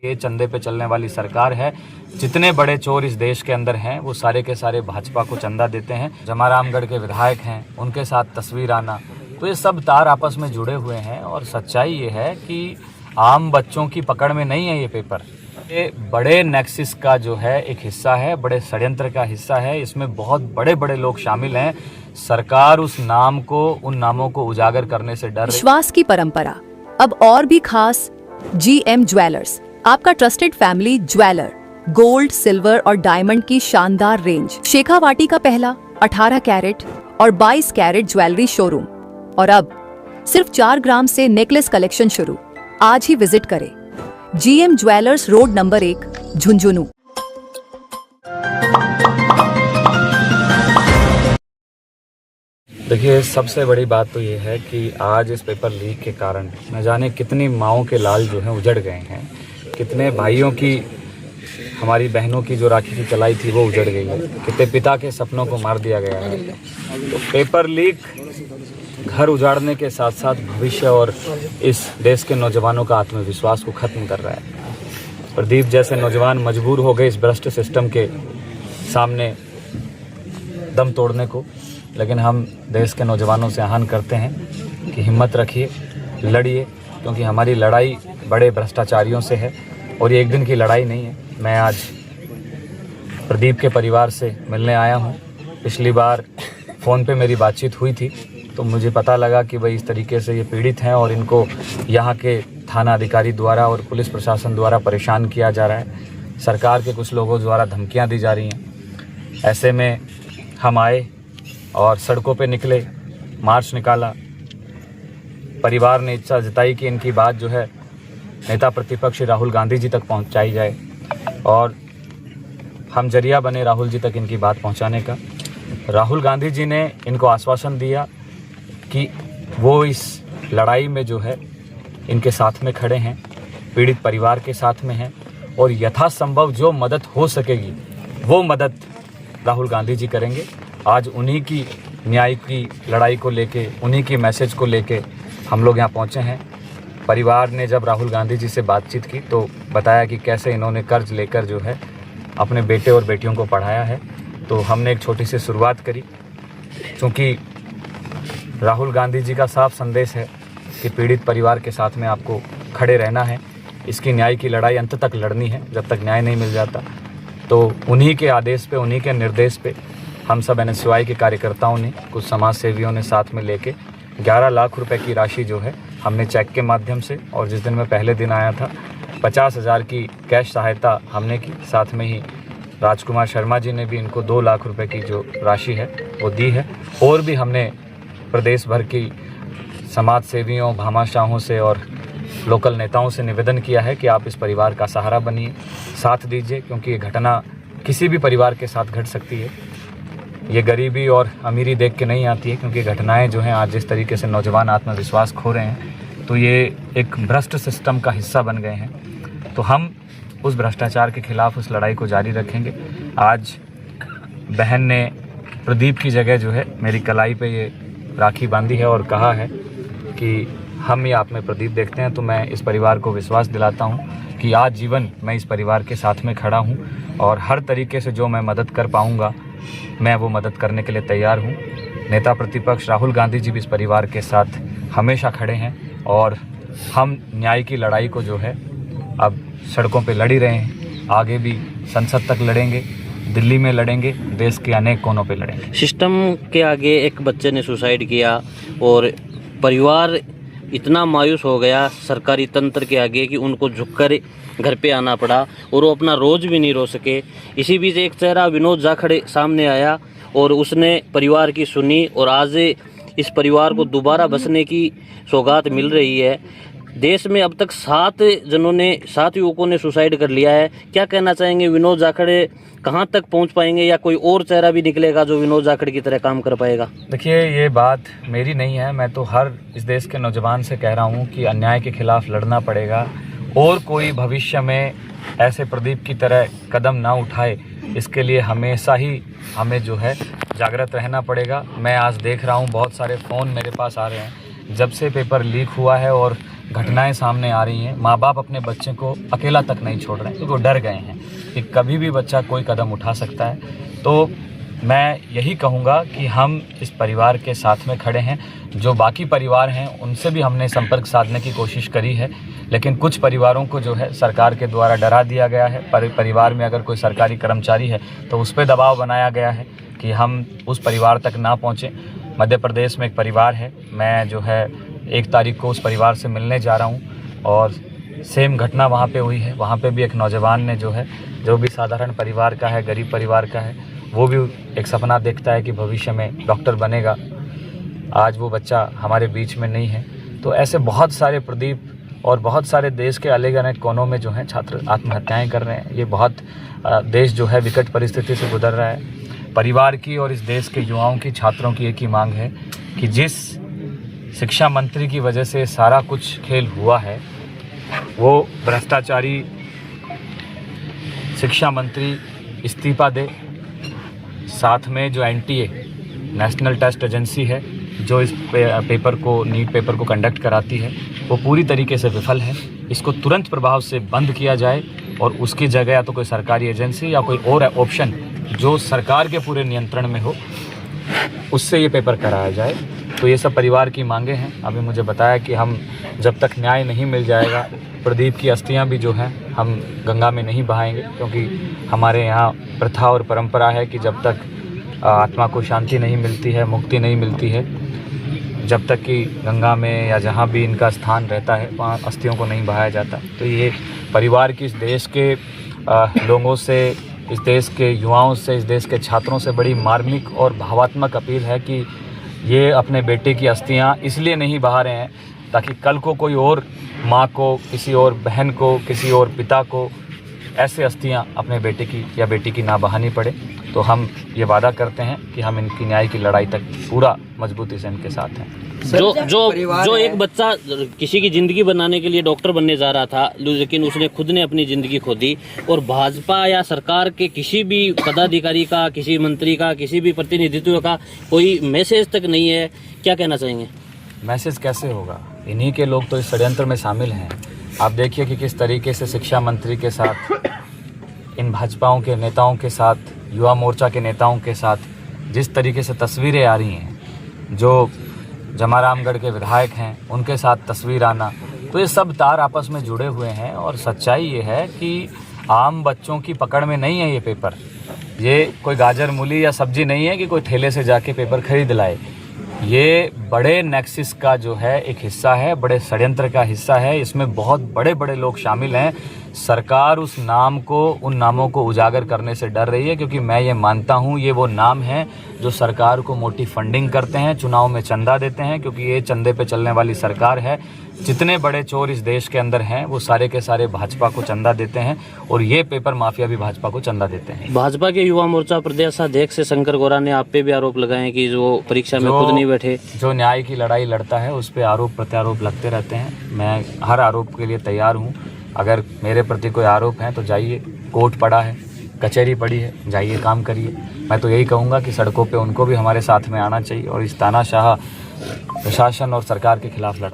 ये चंदे पे चलने वाली सरकार है। जितने बड़े चोर इस देश के अंदर हैं वो सारे के सारे भाजपा को चंदा देते हैं। जमारामगढ़ के विधायक हैं, उनके साथ तस्वीर आना, तो ये सब तार आपस में जुड़े हुए हैं। और सच्चाई ये है कि आम बच्चों की पकड़ में नहीं है ये पेपर। ये बड़े नेक्सिस का जो है एक हिस्सा है, बड़े षड्यंत्र का हिस्सा है। इसमें बहुत बड़े बड़े लोग शामिल हैं। सरकार उस नाम को, उन नामों को उजागर करने से डर। विश्वास की परंपरा अब और भी खास। GM ज्वेलर्स, आपका trusted family jeweller. Gold, silver और डायमंड की शानदार रेंज। शेखावाटी का पहला 18 कैरेट और 22 कैरेट ज्वेलरी शोरूम। और अब सिर्फ 4 ग्राम से नेकलेस कलेक्शन शुरू। आज ही विजिट करें GM jewellers, road number 1, Jhunjhunu. देखिए, सबसे बड़ी बात तो ये है कि आज इस पेपर लीक के कारण न जाने कितनी माओं के लाल जो हैं उजड़ गए हैं, कितने भाइयों की, हमारी बहनों की जो राखी की कलाई थी वो उजड़ गई है, कितने पिता के सपनों को मार दिया गया है। तो पेपर लीक घर उजाड़ने के साथ साथ भविष्य और इस देश के नौजवानों का आत्मविश्वास को खत्म कर रहा है। प्रदीप जैसे नौजवान मजबूर हो गए इस भ्रष्ट सिस्टम के सामने दम तोड़ने को। लेकिन हम देश के नौजवानों से आह्वान करते हैं कि हिम्मत रखिए, लड़िए, क्योंकि हमारी लड़ाई बड़े भ्रष्टाचारियों से है और ये एक दिन की लड़ाई नहीं है। मैं आज प्रदीप के परिवार से मिलने आया हूँ। पिछली बार फ़ोन पे मेरी बातचीत हुई थी तो मुझे पता लगा कि भाई इस तरीके से ये पीड़ित हैं और इनको यहाँ के थाना अधिकारी द्वारा और पुलिस प्रशासन द्वारा परेशान किया जा रहा है। सरकार के कुछ लोगों द्वारा धमकियाँ दी जा रही हैं। ऐसे में हम आए और सड़कों पे निकले, मार्च निकाला। परिवार ने इच्छा जताई कि इनकी बात जो है नेता प्रतिपक्ष राहुल गांधी जी तक पहुंचाई जाए और हम जरिया बने राहुल जी तक इनकी बात पहुंचाने का। राहुल गांधी जी ने इनको आश्वासन दिया कि वो इस लड़ाई में जो है इनके साथ में खड़े हैं, पीड़ित परिवार के साथ में हैं और यथासंभव जो मदद हो सकेगी वो मदद राहुल गांधी जी करेंगे। आज उन्हीं की न्याय की लड़ाई को लेके, उन्हीं की मैसेज को लेके हम लोग यहाँ पहुँचे हैं। परिवार ने जब राहुल गांधी जी से बातचीत की तो बताया कि कैसे इन्होंने कर्ज लेकर जो है अपने बेटे और बेटियों को पढ़ाया है। तो हमने एक छोटी सी शुरुआत करी, क्योंकि राहुल गांधी जी का साफ संदेश है कि पीड़ित परिवार के साथ में आपको खड़े रहना है। इसकी न्याय की लड़ाई अंत तक लड़नी है जब तक न्याय नहीं मिल जाता। तो उन्हीं के आदेश पे, उन्हीं के निर्देश पे हम सब NSY के कार्यकर्ताओं ने, कुछ समाज सेवियों ने साथ में लेके 11 लाख रुपए की राशि जो है हमने चेक के माध्यम से, और जिस दिन मैं पहले दिन आया था 50,000 की कैश सहायता हमने की। साथ में ही राजकुमार शर्मा जी ने भी इनको 2 लाख रुपए की जो राशि है वो दी है। और भी हमने प्रदेश भर की समाज सेवियों, भामाशाहों से और लोकल नेताओं से निवेदन किया है कि आप इस परिवार का सहारा बनिए, साथ दीजिए, क्योंकि ये घटना किसी भी परिवार के साथ घट सकती है। ये गरीबी और अमीरी देख के नहीं आती है, क्योंकि घटनाएं जो हैं आज जिस तरीके से नौजवान आत्मविश्वास खो रहे हैं तो ये एक भ्रष्ट सिस्टम का हिस्सा बन गए हैं। तो हम उस भ्रष्टाचार के खिलाफ उस लड़ाई को जारी रखेंगे। आज बहन ने प्रदीप की जगह जो है मेरी कलाई पे ये राखी बांधी है और कहा है कि हम ये आप में प्रदीप देखते हैं। तो मैं इस परिवार को विश्वास दिलाता हूँ कि आज जीवन मैं इस परिवार के साथ में खड़ा हूँ और हर तरीके से जो मैं मदद कर पाऊँगा मैं वो मदद करने के लिए तैयार हूँ। नेता प्रतिपक्ष राहुल गांधी जी भी इस परिवार के साथ हमेशा खड़े हैं और हम न्याय की लड़ाई को जो है अब सड़कों पे लड़ ही रहे हैं। आगे भी संसद तक लड़ेंगे, दिल्ली में लड़ेंगे, देश के अनेक कोनों पे लड़ेंगे। सिस्टम के आगे एक बच्चे ने सुसाइड किया और परिवार इतना मायूस हो गया सरकारी तंत्र के आगे कि उनको झुककर घर पे आना पड़ा और वो अपना रोज भी नहीं रो सके। इसी बीच एक चेहरा विनोद जाखड़ सामने आया और उसने परिवार की सुनी और आज इस परिवार को दोबारा बसने की सौगात मिल रही है। देश में अब तक 7 युवकों ने सुसाइड कर लिया है। क्या कहना चाहेंगे, विनोद जाखड़ कहाँ तक पहुँच पाएंगे या कोई और चेहरा भी निकलेगा जो विनोद जाखड़ की तरह काम कर पाएगा? देखिए, ये बात मेरी नहीं है, मैं तो हर इस देश के नौजवान से कह रहा हूँ कि अन्याय के खिलाफ लड़ना पड़ेगा और कोई भविष्य में ऐसे प्रदीप की तरह कदम ना उठाए, इसके लिए हमेशा ही हमें जो है जागृत रहना पड़ेगा। मैं आज देख रहा हूँ बहुत सारे फ़ोन मेरे पास आ रहे हैं जब से पेपर लीक हुआ है और घटनाएं सामने आ रही हैं। माँ बाप अपने बच्चे को अकेला तक नहीं छोड़ रहे हैं क्योंकि वो डर गए हैं कि कभी भी बच्चा कोई कदम उठा सकता है। तो मैं यही कहूँगा कि हम इस परिवार के साथ में खड़े हैं। जो बाकी परिवार हैं उनसे भी हमने संपर्क साधने की कोशिश करी है, लेकिन कुछ परिवारों को जो है सरकार के द्वारा डरा दिया गया है। परिवार में अगर कोई सरकारी कर्मचारी है तो उस पर दबाव बनाया गया है कि हम उस परिवार तक ना पहुँचें। मध्य प्रदेश में एक परिवार है, मैं जो है 1 तारीख को उस परिवार से मिलने जा रहा हूँ और सेम घटना वहाँ पे हुई है। वहाँ पे भी एक नौजवान ने जो भी साधारण परिवार का है, गरीब परिवार का है, वो भी एक सपना देखता है कि भविष्य में डॉक्टर बनेगा। आज वो बच्चा हमारे बीच में नहीं है। तो ऐसे बहुत सारे प्रदीप और बहुत सारे देश के अलग अलग कोनों में जो हैं छात्र आत्महत्याएं कर रहे हैं। ये बहुत देश जो है विकट परिस्थिति से गुजर रहा है। परिवार की और इस देश के युवाओं की, छात्रों की एक ही मांग है कि जिस शिक्षा मंत्री की वजह से सारा कुछ खेल हुआ है, वो भ्रष्टाचारी शिक्षा मंत्री इस्तीफा दे। साथ में जो NTA नेशनल टेस्ट एजेंसी है, जो इस पेपर को, नीट पेपर को कंडक्ट कराती है, वो पूरी तरीके से विफल है। इसको तुरंत प्रभाव से बंद किया जाए और उसकी जगह या तो कोई सरकारी एजेंसी या कोई और ऑप्शन जो सरकार के पूरे नियंत्रण में हो, उससे ये पेपर कराया जाए। तो ये सब परिवार की मांगे हैं। अभी मुझे बताया कि हम जब तक न्याय नहीं मिल जाएगा, प्रदीप की अस्थियां भी जो हैं हम गंगा में नहीं बहाएंगे, क्योंकि हमारे यहाँ प्रथा और परंपरा है कि जब तक आत्मा को शांति नहीं मिलती है, मुक्ति नहीं मिलती है, जब तक कि गंगा में या जहाँ भी इनका स्थान रहता है वहाँ अस्थियों को नहीं बहाया जाता। तो ये परिवार की इस देश के लोगों से, इस देश के युवाओं से, इस देश के छात्रों से बड़ी मार्मिक और भावात्मक अपील है कि ये अपने बेटे की अस्थियां इसलिए नहीं बहा रहे हैं ताकि कल को कोई और माँ को, किसी और बहन को, किसी और पिता को ऐसे अस्थियां अपने बेटे की या बेटी की ना बहानी पड़े। तो हम ये वादा करते हैं कि हम इनकी न्याय की लड़ाई तक पूरा मजबूती से इनके साथ हैं। जो एक बच्चा किसी की जिंदगी बनाने के लिए डॉक्टर बनने जा रहा था, लेकिन उसने खुद ने अपनी जिंदगी खो दी, और भाजपा या सरकार के किसी भी पदाधिकारी का, किसी मंत्री का, किसी भी प्रतिनिधित्व का कोई मैसेज तक नहीं है, क्या कहना चाहेंगे? मैसेज कैसे होगा? इन्हीं के लोग तो इस षड्यंत्र में शामिल हैं। आप देखिए कि किस तरीके से शिक्षा मंत्री के साथ, इन भाजपाओं के नेताओं के साथ, युवा मोर्चा के नेताओं के साथ जिस तरीके से तस्वीरें आ रही हैं, जो जमारामगढ़ के विधायक हैं उनके साथ तस्वीर आना, तो ये सब तार आपस में जुड़े हुए हैं। और सच्चाई ये है कि आम बच्चों की पकड़ में नहीं है ये पेपर। ये कोई गाजर मूली या सब्जी नहीं है कि कोई ठेले से जाके पेपर खरीद लाए। ये बड़े नेक्सिस का जो है एक हिस्सा है, बड़े षड्यंत्र का हिस्सा है। इसमें बहुत बड़े बड़े लोग शामिल हैं। सरकार उस नाम को, उन नामों को उजागर करने से डर रही है, क्योंकि मैं ये मानता हूँ ये वो नाम हैं जो सरकार को मोटी फंडिंग करते हैं, चुनाव में चंदा देते हैं, क्योंकि ये चंदे पे चलने वाली सरकार है। जितने बड़े चोर इस देश के अंदर हैं वो सारे के सारे भाजपा को चंदा देते हैं, और ये पेपर माफिया भी भाजपा को चंदा देते हैं। भाजपा के युवा मोर्चा प्रदेश अध्यक्ष शंकर गौरा ने आप पे भी आरोप लगाए कि जो परीक्षा में खुद नहीं बैठे। जो न्याय की लड़ाई लड़ता है उस पर आरोप प्रत्यारोप लगते रहते हैं। मैं हर आरोप के लिए तैयार हूँ। अगर मेरे प्रति कोई आरोप है तो जाइए, कोर्ट पड़ा है, कचहरी पड़ी है, जाइए काम करिए। मैं तो यही कहूँगा कि सड़कों पे उनको भी हमारे साथ में आना चाहिए और इस तानाशाह प्रशासन और सरकार के खिलाफ लड़